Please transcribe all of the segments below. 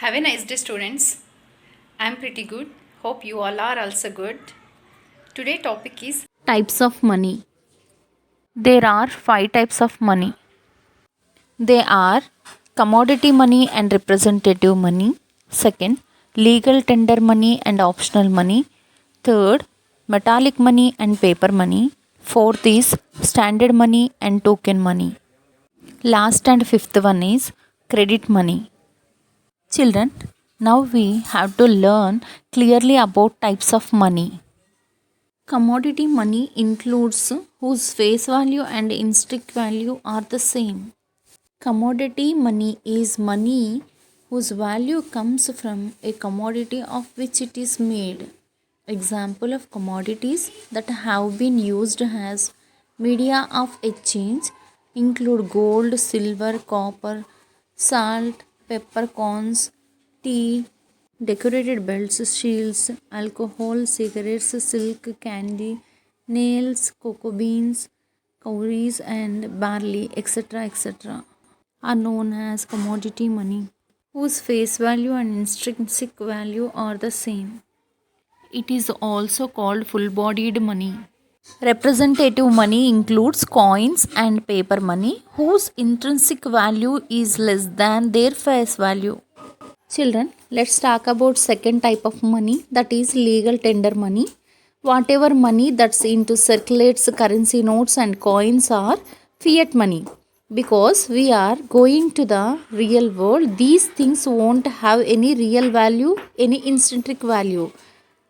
Have a nice day, students. I'm pretty good. Hope you all are also good. Today topic is Types of money. There are five types of money. They are commodity money and representative money. Second, legal tender money and optional money. Third, metallic money and paper money. Fourth is standard money and token money. Last and fifth one is credit money. Children, now we have to learn clearly about types of money. Commodity money includes whose face value and intrinsic value are the same. Commodity money is money whose value comes from a commodity of which it is made. Example of commodities that have been used as media of exchange include gold, silver, copper, salt, peppercorns, tea, decorated belts, shields, alcohol, cigarettes, silk, candy, nails, cocoa beans, cowries, and barley, etc., are known as commodity money, whose face value and intrinsic value are the same. It is also called full bodied money. Representative money includes coins and paper money whose intrinsic value is less than their face value. Children, let's talk about second type of money, that is legal tender money. Whatever money that's into circulates currency notes and coins are fiat money. Because we are going to the real world, these things won't have any real value, any intrinsic value.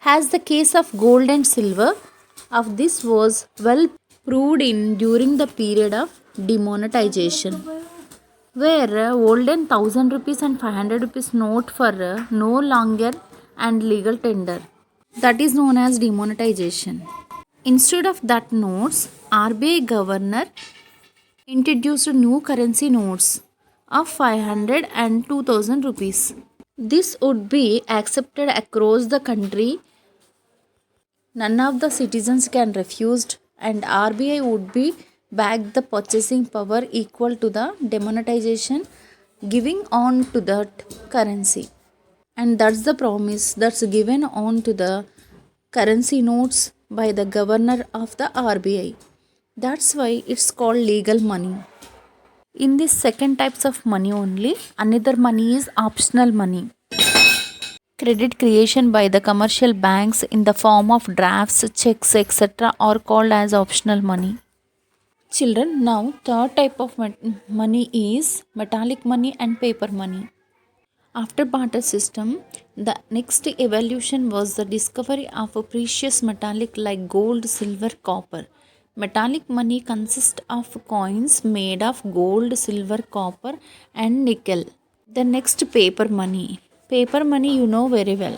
As the case of gold and silver, of this was well proved in during the period of demonetization, where olden 1000 rupees and 500 rupees note for no longer and legal tender. That is known as demonetization. Instead of that notes, RBI governor introduced new currency notes of 500 and 2000 rupees. This would be accepted across the country. None of the citizens can refuse, and RBI would be back the purchasing power equal to the demonetization giving on to that currency. And that's the promise that's given on to the currency notes by the governor of the RBI. That's why it's called legal money. In this second types of money only, another money is optional money. Credit creation by the commercial banks in the form of drafts, checks, etc. are called as optional money. Children, now third type of money is metallic money and paper money. After barter system, the next evolution was the discovery of a precious metallic like gold, silver, copper. Metallic money consists of coins made of gold, silver, copper, and nickel. The next paper money. Paper money you know very well.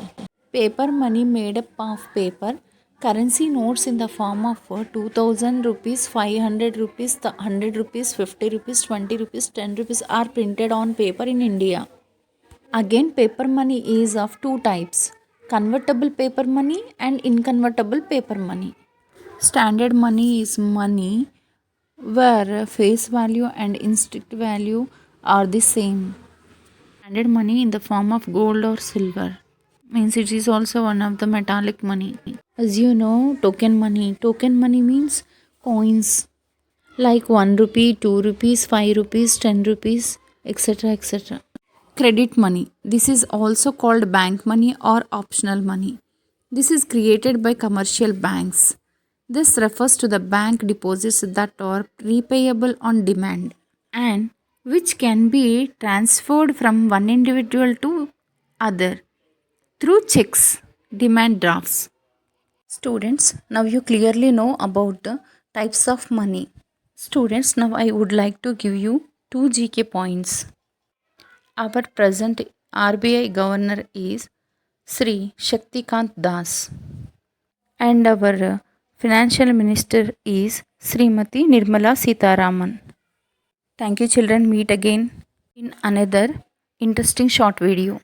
Paper money made up of paper. Currency notes in the form of 2000 rupees, 500 rupees, 100 rupees, 50 rupees, 20 rupees, 10 rupees are printed on paper in India. Again, paper money is of two types, convertible paper money and inconvertible paper money. Standard money is money where face value and intrinsic value are the same. Standard money in the form of gold or silver means it is also one of the metallic money. As you know, token money. Token money means coins like 1 rupee, 2 rupees, 5 rupees, 10 rupees, etc. etc. Credit money. This is also called bank money or optional money. This is created by commercial banks. This refers to the bank deposits that are repayable on demand and which can be transferred from one individual to other through checks, demand drafts. Students, now you clearly know about the types of money. Students, now I would like to give you two GK points. Our present RBI governor is Sri Shaktikant Das, and our financial minister is Srimati Nirmala Sitharaman. Thank you, children. Meet again in another interesting short video.